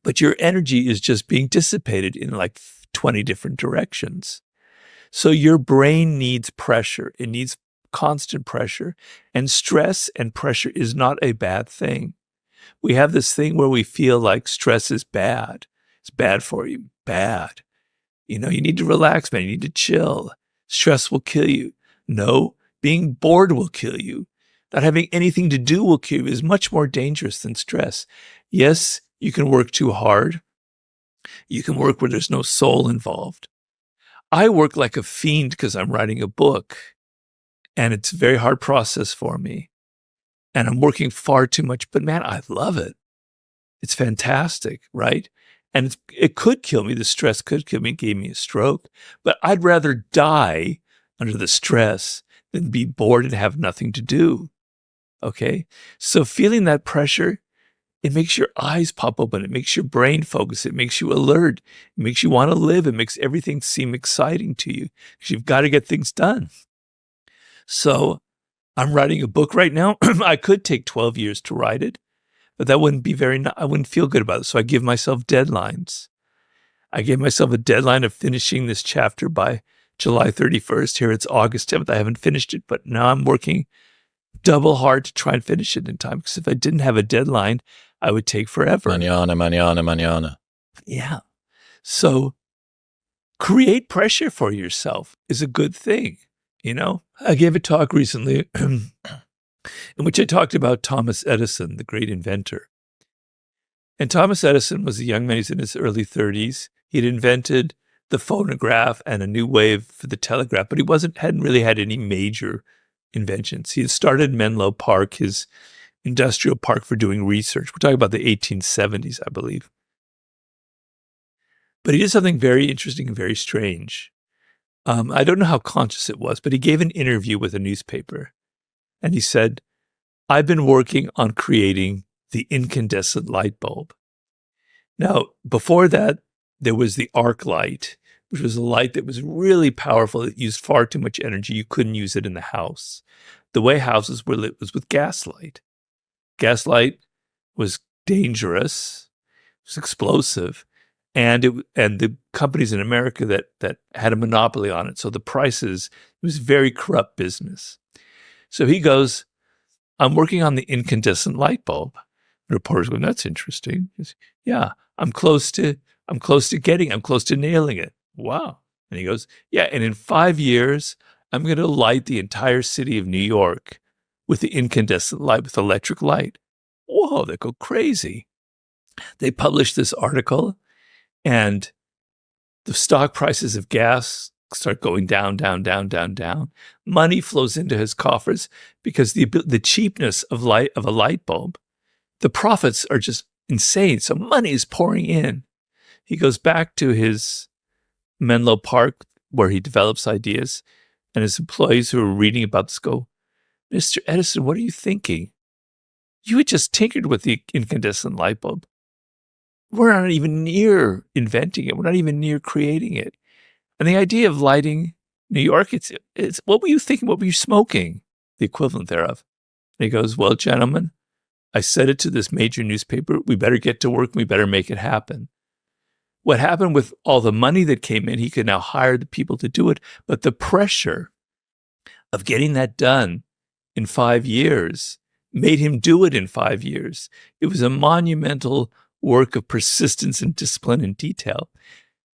but your energy is just being dissipated in like 20 different directions. So your brain needs pressure. It needs constant pressure. And stress and pressure is not a bad thing. We have this thing where we feel like stress is bad. It's bad for you. Bad. You know, you need to relax, man. You need to chill. Stress will kill you. No, being bored will kill you. Not having anything to do will kill you is much more dangerous than stress. Yes, you can work too hard. You can work where there's no soul involved. I work like a fiend because I'm writing a book and it's a very hard process for me. And I'm working far too much, but man, I love it. It's fantastic, right? And it could kill me. The stress could kill me, give me a stroke. But I'd rather die under the stress than be bored and have nothing to do. Okay? So feeling that pressure, it makes your eyes pop open. It makes your brain focus. It makes you alert. It makes you want to live. It makes everything seem exciting to you because you've got to get things done. So I'm writing a book right now. I could take 12 years to write it. But that wouldn't be I wouldn't feel good about it. So I give myself deadlines. I gave myself a deadline of finishing this chapter by July 31st. Here it's August 10th. I haven't finished it, but now I'm working double hard to try and finish it in time. Because if I didn't have a deadline, I would take forever. Mañana. Yeah. So create pressure for yourself is a good thing. You know, I gave a talk recently in which I talked about Thomas Edison, the great inventor. And Thomas Edison was a young man. He's in his early 30s. He'd invented the phonograph and a new wave for the telegraph, but he hadn't really had any major inventions. He had started Menlo Park, his industrial park for doing research. We're talking about the 1870s, I believe. But he did something very interesting and very strange. I don't know how conscious it was, but he gave an interview with a newspaper. And he said, I've been working on creating the incandescent light bulb. Now, before that, there was the arc light, which was a light that was really powerful. It used far too much energy. You couldn't use it in the house. The way houses were lit was with gaslight. Gaslight was dangerous, it was explosive, and the companies in America that had a monopoly on it. So the prices, it was very corrupt business. So he goes, I'm working on the incandescent light bulb. The reporter's going, that's interesting. He goes, yeah, I'm close to nailing it. Wow. And he goes, yeah, and in 5 years, I'm going to light the entire city of New York with the incandescent light, with electric light. Whoa, they go crazy. They published this article, and the stock prices of gas start going down, down, down, down, down. Money flows into his coffers because the cheapness of a light bulb, the profits are just insane. So money is pouring in. He goes back to his Menlo Park where he develops ideas, and his employees who are reading about this go, Mr. Edison, what are you thinking? You had just tinkered with the incandescent light bulb. We're not even near inventing it. We're not even near creating it. And the idea of lighting New York, it's what were you thinking? What were you smoking? The equivalent thereof. And he goes, well, gentlemen, I said it to this major newspaper. We better get to work. We better make it happen. What happened with all the money that came in, he could now hire the people to do it. But the pressure of getting that done in 5 years made him do it in 5 years. It was a monumental work of persistence and discipline and detail.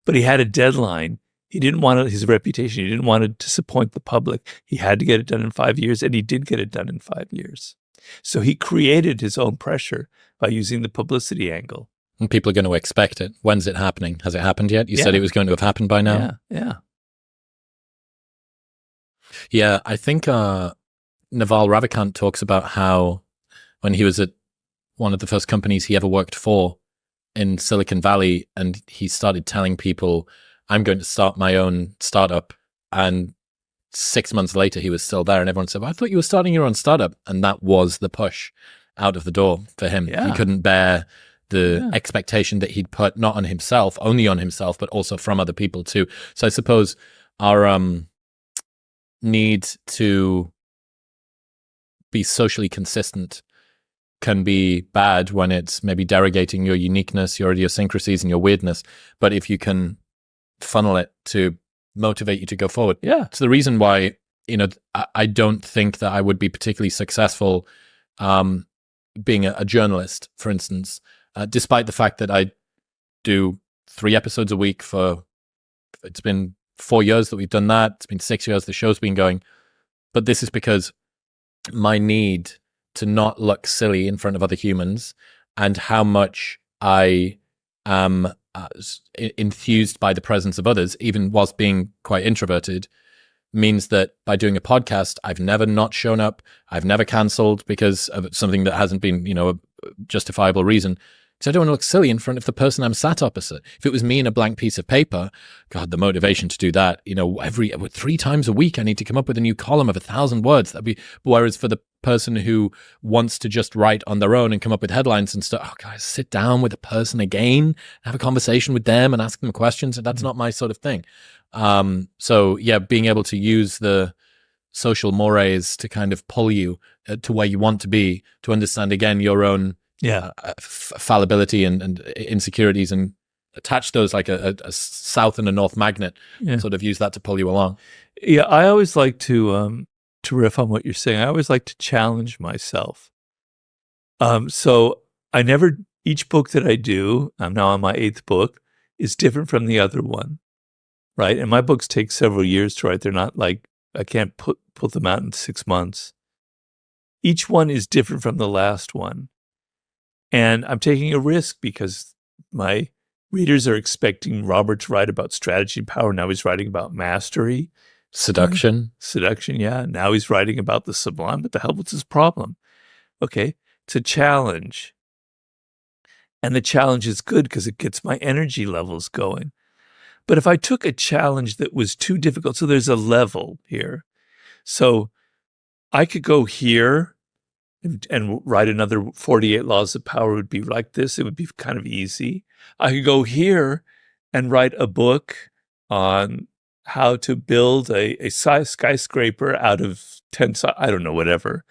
But he had a deadline. He didn't want his reputation. He didn't want to disappoint the public. He had to get it done in 5 years, and he did get it done in 5 years. So he created his own pressure by using the publicity angle. And people are going to expect it. When's it happening? Has it happened yet? You said it was going to have happened by now? Yeah. Yeah, I think Naval Ravikant talks about how when he was at one of the first companies he ever worked for in Silicon Valley, and he started telling people, I'm going to start my own startup. And 6 months later, he was still there. And everyone said, well, I thought you were starting your own startup. And that was the push out of the door for him. Yeah. He couldn't bear the expectation that he'd put not on himself, only on himself, but also from other people too. So I suppose our need to be socially consistent can be bad when it's maybe derogating your uniqueness, your idiosyncrasies, and your weirdness. But if you can funnel it to motivate you to go forward. Yeah. It's the reason why, I don't think that I would be particularly successful being a journalist, for instance, despite the fact that I do 3 episodes a week it's been 4 years that we've done that. It's been 6 years the show's been going. But this is because my need to not look silly in front of other humans and how much I am enthused by the presence of others, even whilst being quite introverted, means that by doing a podcast, I've never not shown up. I've never cancelled because of something that hasn't been, a justifiable reason. Because I don't want to look silly in front of the person I'm sat opposite. If it was me and a blank piece of paper, God, the motivation to do that, 3 times a week, I need to come up with a new column of 1,000 words. Whereas for the person who wants to just write on their own and come up with headlines and stuff, oh, guys, sit down with a person again, have a conversation with them and ask them questions. That's not my sort of thing. So yeah, being able to use the social mores to kind of pull you to where you want to be, to understand again your own fallibility and insecurities, and attach those like a south and a north magnet, sort of use that to pull you along. Yeah, I always like to riff on what you're saying. I always like to challenge myself. So each book that I do, I'm now on my 8th book, is different from the other one, right? And my books take several years to write. They're not like, I can't put them out in 6 months. Each one is different from the last one. And I'm taking a risk because my readers are expecting Robert to write about strategy and power. Now he's writing about mastery. Seduction, yeah. Now he's writing about the sublime. What the hell was his problem? Okay, it's a challenge. And the challenge is good because it gets my energy levels going. But if I took a challenge that was too difficult, so there's a level here. So I could go here and write another 48 Laws of Power would be like this. It would be kind of easy. I could go here and write a book on how to build a skyscraper out of 10, I don't know, whatever.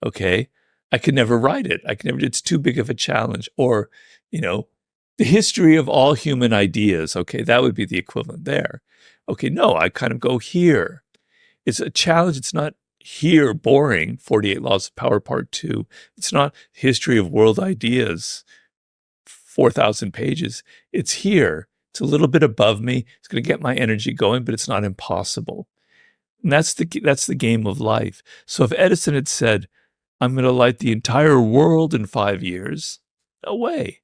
Okay. I could never write it. It's too big of a challenge. Or, the history of all human ideas. Okay. That would be the equivalent there. Okay. No, I kind of go here. It's a challenge. It's not here, boring, 48 Laws of Power Part 2. It's not history of world ideas, 4,000 pages. It's here. It's a little bit above me. It's going to get my energy going, but it's not impossible. And that's the game of life. So if Edison had said, I'm going to light the entire world in 5 years, no way.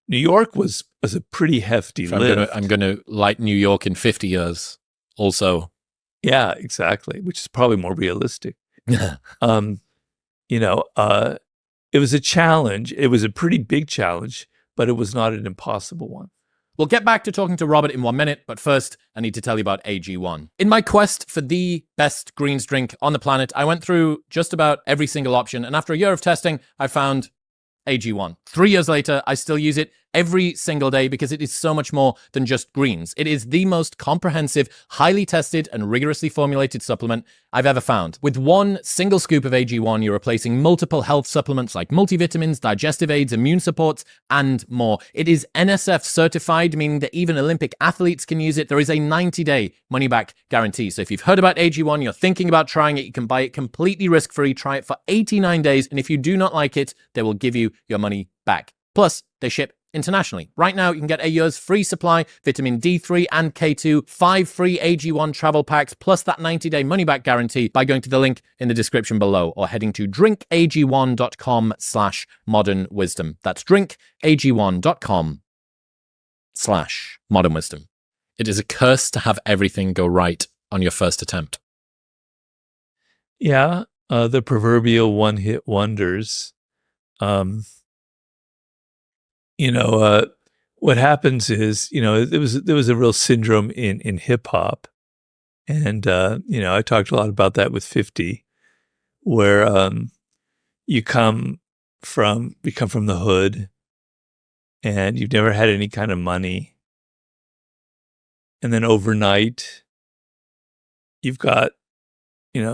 New York was a pretty hefty lift. I'm going to light New York in 50 years also. Yeah, exactly, which is probably more realistic. It was a challenge. It was a pretty big challenge, but it was not an impossible one. We'll get back to talking to Robert in 1 minute, but first, I need to tell you about AG1. In my quest for the best greens drink on the planet, I went through just about every single option, and after a year of testing, I found AG1. 3 years later, I still use it every single day because it is so much more than just greens. It is the most comprehensive, highly tested, and rigorously formulated supplement I've ever found. With one single scoop of AG1, you're replacing multiple health supplements like multivitamins, digestive aids, immune supports, and more. It is NSF certified, meaning that even Olympic athletes can use it. There is a 90-day money-back guarantee. So if you've heard about AG1, you're thinking about trying it, you can buy it completely risk-free. Try it for 89 days, and if you do not like it, they will give you your money back. Plus, they ship internationally. Right now, you can get a year's free supply, vitamin D3 and K2, 5 free AG1 travel packs, plus that 90-day money-back guarantee by going to the link in the description below or heading to drinkag1.com/modernwisdom. That's drinkag1.com/modernwisdom. It is a curse to have everything go right on your first attempt. Yeah, the proverbial one-hit wonders. What happens is, there was a real syndrome in hip hop. And, I talked a lot about that with 50, where you come from the hood and you've never had any kind of money. And then overnight, you've got,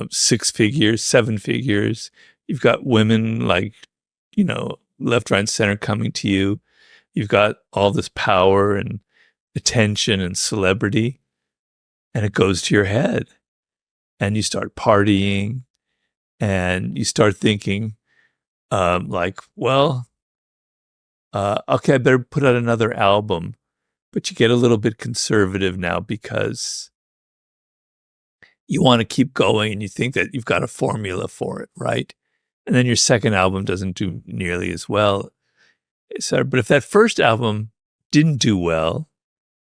6 figures, 7 figures. You've got women like, left, right, and center coming to you. You've got all this power and attention and celebrity, and it goes to your head. And you start partying, and you start thinking, okay, I better put out another album. But you get a little bit conservative now because you want to keep going, and you think that you've got a formula for it, right? And then your second album doesn't do nearly as well. But if that first album didn't do well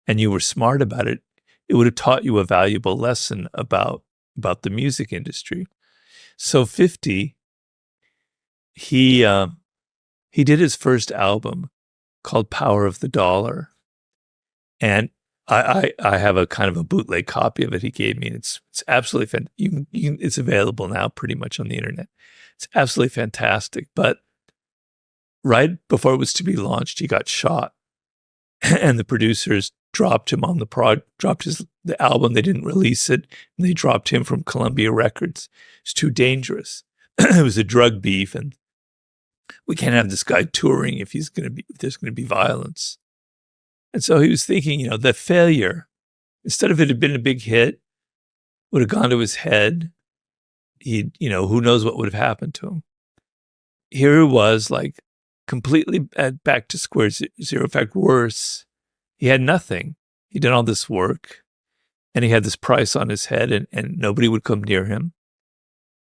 and you were smart about it, it would have taught you a valuable lesson about the music industry. So 50, he did his first album called Power of the Dollar. And I have a kind of a bootleg copy of it he gave me. And it's absolutely fantastic. It's available now pretty much on the internet. It's absolutely fantastic. But right before it was to be launched, he got shot, and the producers dropped him on the album. They didn't release it, and they dropped him from Columbia Records. It's too dangerous. It was a drug beef, and we can't have this guy touring if there's going to be violence. And so he was thinking, the failure, instead of it had been a big hit, would have gone to his head. Who knows what would have happened to him. Here he was, like, completely back to square zero. In fact, worse, he had nothing. He did all this work, and he had this price on his head, and nobody would come near him.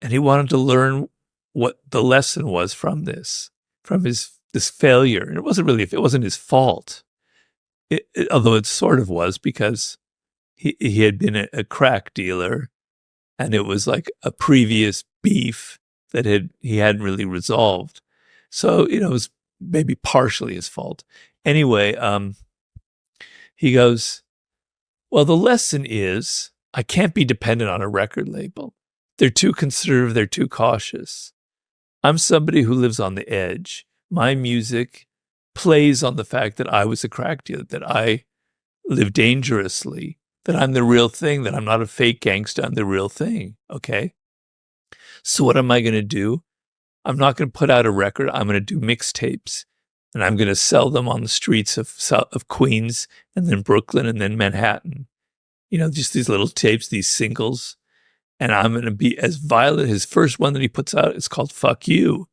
And he wanted to learn what the lesson was from this failure. And it wasn't his fault, although it sort of was, because he had been a crack dealer, and it was like a previous beef that he hadn't really resolved. So, it was maybe partially his fault. Anyway, he goes, Well, the lesson is I can't be dependent on a record label. They're too conservative. They're too cautious. I'm somebody who lives on the edge. My music plays on the fact that I was a crack dealer, that I live dangerously, that I'm the real thing, that I'm not a fake gangster, I'm the real thing, okay? So what am I going to do? I'm not going to put out a record. I'm going to do mixtapes, and I'm going to sell them on the streets of Queens and then Brooklyn and then Manhattan. You know, just these little tapes, these singles. And I'm going to be as violent. His first one that he puts out is called Fuck You.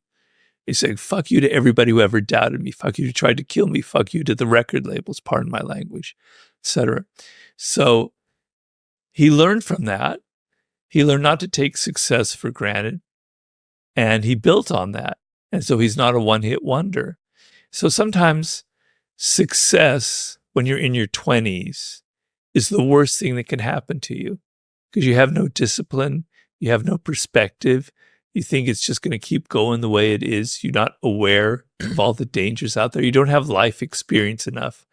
He's saying, fuck you to everybody who ever doubted me. Fuck you who tried to kill me. Fuck you to the record labels, pardon my language, etc. So he learned from that. He learned not to take success for granted. And he built on that. And so he's not a one-hit wonder. So sometimes success when you're in your 20s is the worst thing that can happen to you because you have no discipline, you have no perspective, you think it's just going to keep going the way it is, you're not aware of all the dangers out there, you don't have life experience enough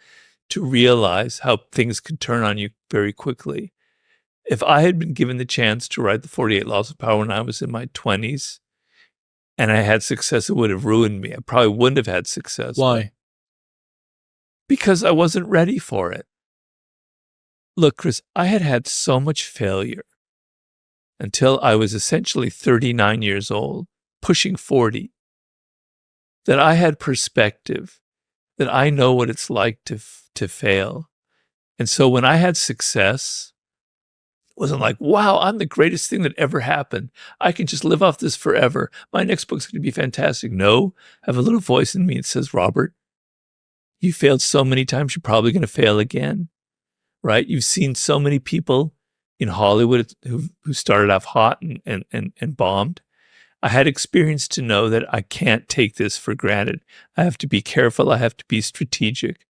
to realize how things could turn on you very quickly. If I had been given the chance to write the 48 Laws of Power when I was in my 20s and I had success, it would have ruined me. I probably wouldn't have had success. Why? Because I wasn't ready for it. Look, Chris, I had had so much failure until I was essentially 39 years old, pushing 40, that I had perspective, that I know what it's like to fail. And so when I had success, it wasn't like, wow, I'm the greatest thing that ever happened. I can just live off this forever. My next book's going to be fantastic. No, I have a little voice in me that says, Robert, you failed so many times, you're probably going to fail again. Right? You've seen so many people in Hollywood who started off hot and bombed. I had experience to know that I can't take this for granted. I have to be careful. I have to be strategic.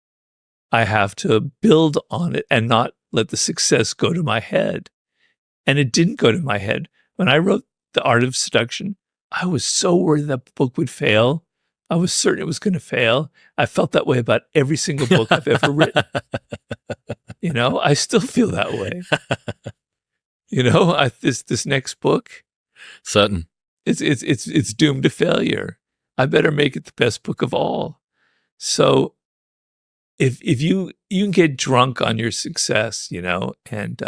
I have to build on it and not let the success go to my head. And it didn't go to my head. When I wrote The Art of Seduction, I was so worried that book would fail. I was certain it was going to fail. I felt that way about every single book I've ever written. You know, I still feel that way. You know, this next book, Certain. it's doomed to failure. I better make it the best book of all. So, if you can get drunk on your success, you know, and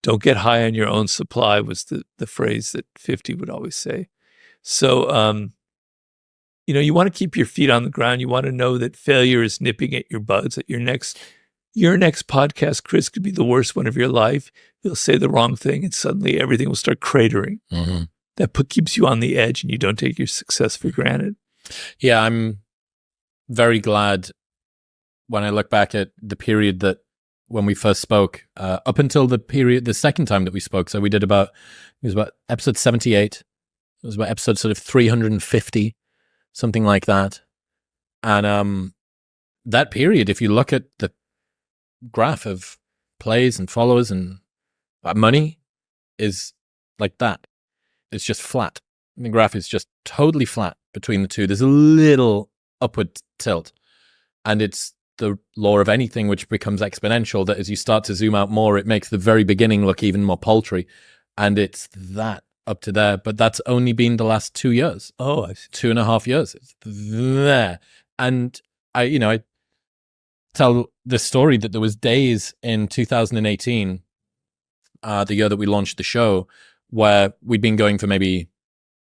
don't get high on your own supply was the phrase that 50 would always say. So, you know, you want to keep your feet on the ground. You want to know that failure is nipping at your buds. That your next podcast, Chris, could be the worst one of your life. You'll say the wrong thing, and suddenly everything will start cratering. Mm-hmm. That keeps you on the edge, and you don't take your success for granted. Yeah, I'm very glad when I look back at the period that when we first spoke, up until the second time that we spoke. So we did it was about episode 78. It was about episode sort of 350. Something like that. And that period, if you look at the graph of plays and followers and money, is like that. It's just flat. The graph is just totally flat between the two. There's a little upward tilt. And it's the law of anything which becomes exponential, that as you start to zoom out more, it makes the very beginning look even more paltry. And it's that up to there, but that's only been the last 2 years. Oh, I see. 2.5 years. It's there. And I tell the story that there was days in 2018, the year that we launched the show, where we'd been going for maybe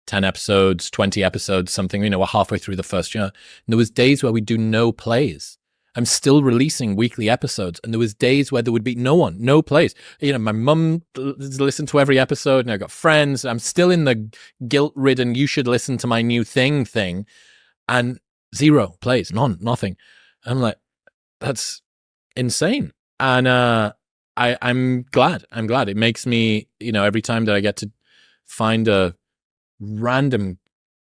10 episodes, 20 episodes, something, you know, we're halfway through the first year. And there was days where we'd do no plays. I'm still releasing weekly episodes, and there was days where there would be no plays. You know, my mum listened to every episode, and I got friends. I'm still in the guilt-ridden, you should listen to my new thing, and 0 plays, nothing. I'm like, that's insane. And I'm glad. It makes me, you know, every time that I get to find a random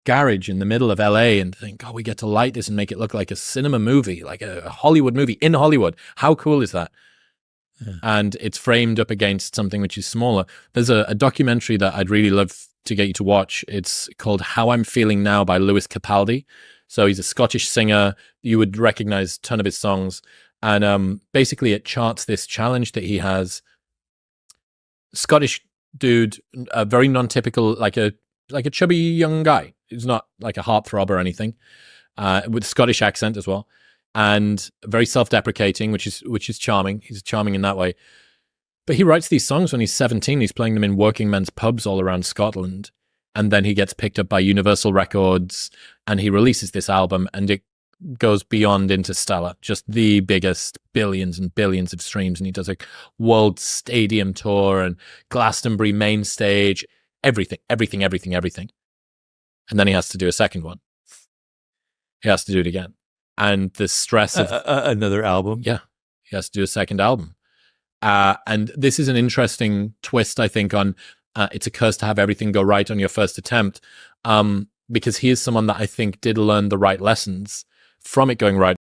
garage in the middle of LA and think, oh, we get to light this and make it look like a cinema movie, like a Hollywood movie in Hollywood. How cool is that? Yeah. And it's framed up against something which is smaller. There's a documentary that I'd really love to get you to watch. It's called How I'm Feeling Now by Lewis Capaldi. So he's a Scottish singer. You would recognize a ton of his songs. And basically it charts this challenge that he has. Scottish dude, a very non-typical, like a chubby young guy. He's not like a heartthrob or anything, with a Scottish accent as well, and very self-deprecating, which is charming. He's charming in that way. But he writes these songs when he's 17. He's playing them in working men's pubs all around Scotland, and then he gets picked up by Universal Records, and he releases this album, and it goes beyond Interstellar, just the biggest, billions and billions of streams. And he does a world stadium tour and Glastonbury main stage, everything. And then he has to do a second one. He has to do it again. And the stress of another album. Yeah, he has to do a second album. And this is an interesting twist, I think, on it's a curse to have everything go right on your first attempt, because he is someone that I think did learn the right lessons from it going right